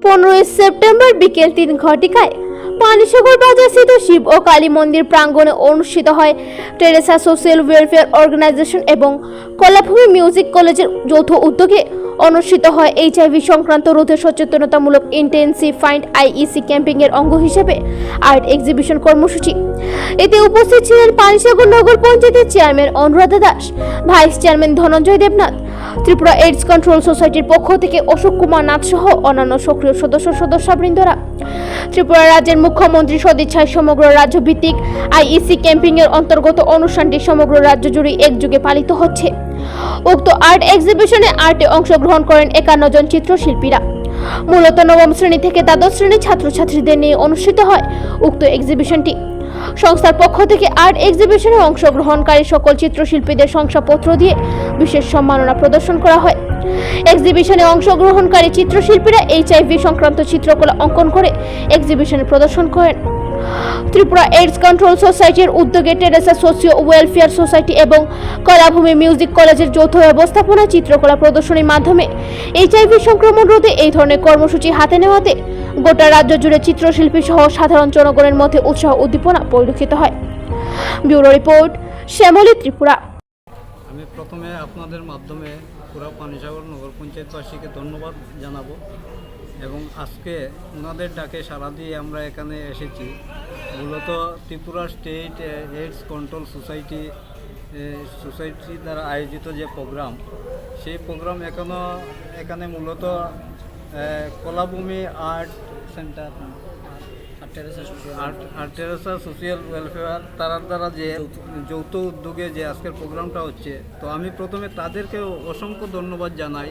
15 September বিকেল 3 ঘটিকায় পানিসাগর বাজারস্থিত শিব ও কালী মন্দির প্রাঙ্গণে অনুষ্ঠিত হয় টেরেসা সোশ্যাল ওয়েলফেয়ার অর্গানাইজেশন এবং কলাভূমি মিউজিক কলেজের যৌথ উদ্যোগে অনুষ্ঠিত হয় এইচআইভি সংক্রান্ত রোধে সচেতনতামূলক ইন্টেন্সিফাইড আইইসি ক্যাম্পিং এর অঙ্গ হিসেবে আর্ট এক্সিবিশন কর্মসূচি। এতে উপস্থিত ছিলেন পানিসাগর নগর পঞ্চায়েতের chairman Anuradha Das, vice chairman Dhananjay Debnath, Tripura AIDS control সোসাইটির পক্ষ থেকে অশোক কুমার নাথ সহ অন্যান্য সক্রিয় সদস্যবৃন্দরা। ত্রিপুরা রাজ্যের মুখ্যমন্ত্রী সদিচ্ছায় সমগ্র রাজ্য ভিত্তিক আইইসি ক্যাম্পিং এর অন্তর্গত অনুষ্ঠানটি সমগ্র রাজ্য জুড়ে একযোগে পালিত হচ্ছে। উক্ত আর্ট এক্সিবিশনে আর্টে অংশগ্রহণ করেন 51 জন চিত্রশিল্পীরা। মূলত নবম শ্রেণী থেকে দ্বাদশ শ্রেণীর ছাত্রছাত্রীদের নিয়ে অনুষ্ঠিত হয় উক্ত এক্সিবিশনটি। সংস্থার পক্ষ থেকে আর্ট এক্সিবিশনে অংশগ্রহণকারী সকল চিত্রশিল্পীদের শংসাপত্র দিয়ে বিশেষ সম্মাননা প্রদর্শন করা হয়। এক্সিবিশনে অংশগ্রহণকারী চিত্রশিল্পীরা এইচআইভি সংক্রান্ত চিত্রকলা অঙ্কন করে এক্সিবিশনে প্রদর্শন করেন। ত্রিপুরা এইডস কন্ট্রোল সোসাইটির উদ্যোগে টেরেসা সোশিও ওয়েলফেয়ার সোসাইটি এবং কলাভূমি মিউজিক কলেজের যৌথ ব্যবস্থাপনা চিত্রকলা প্রদর্শনীর মাধ্যমে এইচআইভি সংক্রমণ রোধে এই ধরনের কর্মসূচি হাতে নেওয়াতে গোটা রাজ্য জুড়ে চিত্রশিল্পী সহ সাধারণ জনগণের মধ্যে উৎসাহ উদ্দীপনা পরিলক্ষিত হয়। Bureau report, Shyamali, Tripura. আমি প্রথমে আপনাদের মাধ্যমে পুরা পানিসাগর নগর পঞ্চায়েতবাসীকে ধন্যবাদ জানাবো এবং আজকে ওনাদের ডাকে সাড়া দিয়ে আমরা এখানে এসেছি। মূলত Tripura state AIDS control society দ্বারা আয়োজিত যে প্রোগ্রাম, সেই প্রোগ্রাম এখানে মূলত Kalabhumi art centre Teresa social welfare তার দ্বারা যে যৌথ উদ্যোগে যে আজকের প্রোগ্রামটা হচ্ছে, তো আমি প্রথমে তাদেরকে অসংখ্য ধন্যবাদ জানাই।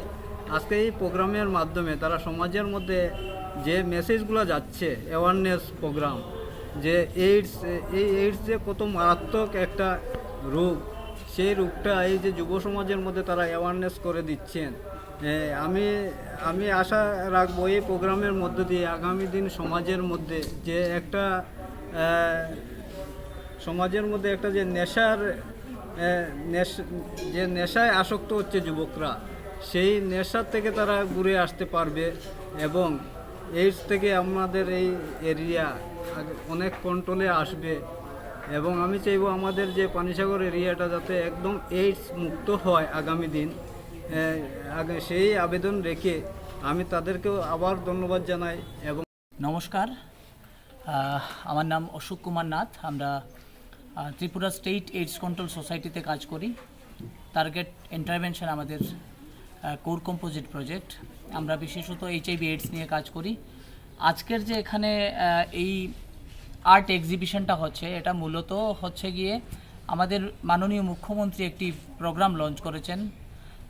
আজকে এই প্রোগ্রামের মাধ্যমে তারা সমাজের মধ্যে যে মেসেজগুলো যাচ্ছে, অ্যাওয়ারনেস প্রোগ্রাম, যে এইডস যে কত মারাত্মক একটা রোগ, সেই রোগটা এই যে যুব সমাজের মধ্যে তারা অ্যাওয়ারনেস করে দিচ্ছেন। আমি আশা রাখবো এই প্রোগ্রামের মধ্য দিয়ে আগামী দিন সমাজের মধ্যে যে একটা যে নেশায় আসক্ত হচ্ছে যুবকরা, সেই নেশার থেকে তারা ঘুরে আসতে পারবে এবং এইডস থেকে আমাদের এই এরিয়া অনেক কন্ট্রোলে আসবে। এবং আমি চাইবো আমাদের যে পানিসাগর এরিয়াটা যাতে একদম এইডস মুক্ত হয় আগামী দিন, সেই আবেদন রেখে আমি তাদেরকেও আবার ধন্যবাদ জানাই। এবং নমস্কার, আমার নাম অশোক কুমার নাথ। আমরা ত্রিপুরা স্টেট এইডস কন্ট্রোল সোসাইটিতে কাজ করি। টার্গেট ইন্টারভেনশন আমাদের কোর কম্পোজিট প্রজেক্ট। আমরা বিশেষত এইচআইভি এইডস নিয়ে কাজ করি। আজকের যে এখানে এই আর্ট এক্সিবিশনটা হচ্ছে, এটা মূলত হচ্ছে গিয়ে আমাদের মাননীয় মুখ্যমন্ত্রী একটি প্রোগ্রাম লঞ্চ করেছেন।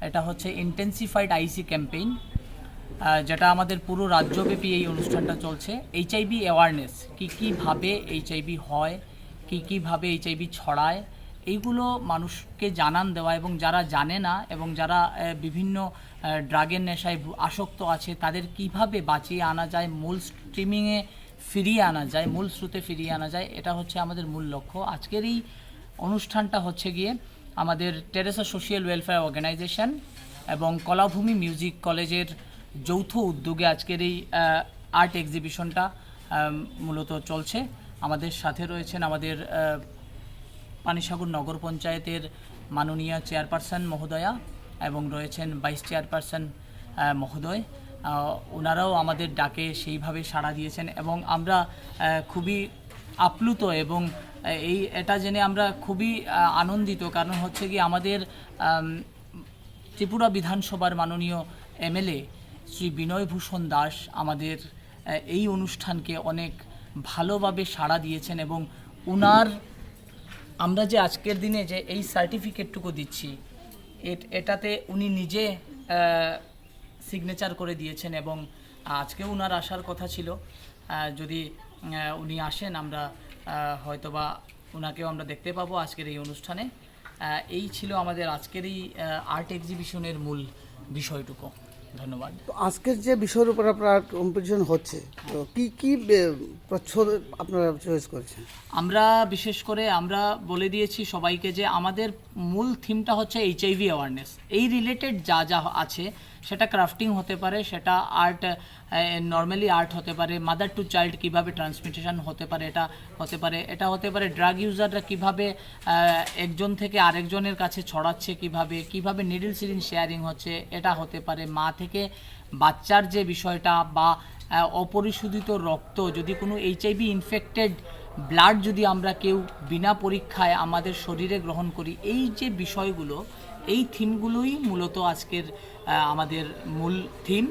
এটা হচ্ছে ইন্টেন্সিফাইড আইসি ক্যাম্পেইন, যেটা আমাদের পুরো রাজ্যব্যাপী এই অনুষ্ঠানটা চলছে। এইচআইভি অ্যাওয়ারনেস, কীভাবে এইচআইভি হয়, কীভাবে এইচআইভি ছড়ায়, এইগুলো মানুষকে জানান দেওয়া, এবং যারা জানে না এবং যারা বিভিন্ন ড্রাগের নেশায় আসক্ত আছে তাদের কিভাবে বাঁচিয়ে আনা যায়, মূল স্ট্রিমিংয়ে ফিরিয়ে আনা যায়, মূল স্রোতে ফিরিয়ে আনা যায়, এটা হচ্ছে আমাদের মূল লক্ষ্য। আজকের এই অনুষ্ঠানটা হচ্ছে গিয়ে আমাদের টেরেসা সোশ্যাল ওয়েলফেয়ার অর্গানাইজেশন এবং কলাভূমি মিউজিক কলেজের যৌথ উদ্যোগে আজকের এই আর্ট এক্সিবিশনটা মূলত চলছে। আমাদের সাথে রয়েছেন আমাদের পানিসাগর নগর পঞ্চায়েতের মাননীয় চেয়ারপারসন মহোদয়া এবং রয়েছেন ভাইস চেয়ারপারসন মহোদয়। ওনারাও আমাদের ডাকে সেইভাবে সাড়া দিয়েছেন এবং আমরা খুবই আপ্লুত এবং এটা জেনে আমরা খুবই আনন্দিত। কারণ হচ্ছে কি, আমাদের ত্রিপুরা বিধানসভার মাননীয় এমএলএ শ্রী বিনয় ভূষণ দাস আমাদের এই অনুষ্ঠানকে অনেক ভালোভাবে সাড়া দিয়েছেন এবং আমরা যে আজকের দিনে যে এই সার্টিফিকেটটুকু দিচ্ছি, এটাতে উনি নিজে সিগনেচার করে দিয়েছেন এবং আজকেও উনার আসার কথা ছিল। যদি উনি আসেন, আমরা হয়তোবা ওনাকেও আমরা দেখতে পাবো আজকের এই অনুষ্ঠানে। এই ছিল আমাদের আজকের এই আর্ট এক্সিবিশনের মূল বিষয়টুকু। ধন্যবাদ। তো আজকের যে বিষয়ের উপর আপনার কম্পিটিশন হচ্ছে, তো কি প্রচ্ছদ আপনারা চয়েস করেছেন? আমরা বিশেষ করে আমরা বলে দিয়েছি সবাইকে যে আমাদের মূল থিমটা হচ্ছে এইচআইভি অ্যাওয়ারনেস। এই রিলেটেড যা আছে সেটা ক্রাফটিং হতে পারে, সেটা আর্ট, নর্মালি আর্ট হতে পারে, মাদার টু চাইল্ড কীভাবে ট্রান্সমিটেশন হতে পারে, এটা হতে পারে ড্রাগ ইউজাররা কীভাবে একজন থেকে আরেকজনের কাছে ছড়াচ্ছে, কিভাবে নিডল সিরিঞ্জ শেয়ারিং হচ্ছে, এটা হতে পারে মা থেকে বাচ্চার যে বিষয়টা, বা অপরিশোধিত রক্ত, যদি কোনো এইচআইভি ইনফেক্টেড ব্লাড যদি আমরা কেউ বিনা পরীক্ষায় আমাদের শরীরে গ্রহণ করি, এই যে বিষয়গুলো, এই থিমগুলোই মূলত আজকের আমাদের মূল থিম,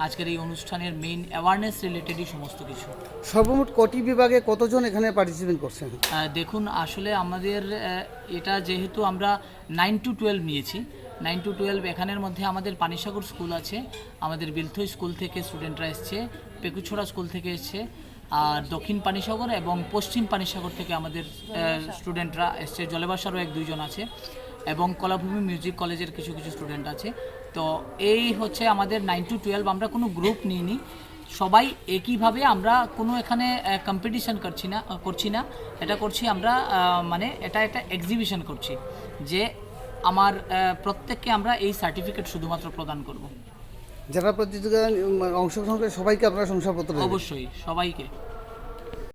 আজকের এই অনুষ্ঠানের মেইন অ্যাওয়ারনেস রিলেটেডই সমস্ত কিছু। সর্বমোট কটি বিভাগে কতজন এখানে পার্টিসিপেট করছেন? দেখুন, আসলে আমাদের এটা যেহেতু আমরা 9 to 12 নিয়েছি, 9 to 12 এখানের মধ্যে আমাদের পানিসাগর স্কুল আছে, আমাদের বিলথই স্কুল থেকে স্টুডেন্টরা এসছে, পেকুছড়া স্কুল থেকে এসছে, আর দক্ষিণ পানিসাগর এবং পশ্চিম পানিসাগর থেকে আমাদের স্টুডেন্টরা এসছে, জলেবাসারও 1-2 জন আছে, এবং কলাভূমি মিউজিক কলেজের কিছু স্টুডেন্ট আছে। তো এই হচ্ছে আমাদের 9 to 12, আমরা কোনো গ্রুপ নিইনি, সবাই একইভাবে, আমরা কোনো এখানে কম্পিটিশন করছি না, এটা করছি আমরা মানে এটা একটা এক্সিবিশন করছি, যে আমার প্রত্যেককে আমরা এই সার্টিফিকেট শুধুমাত্র প্রদান করব। যারা প্রতিযোগিতায় অংশগ্রহণ করে সবাইকে আপনারা শংসাপত্র দেবেন? অবশ্যই সবাইকে।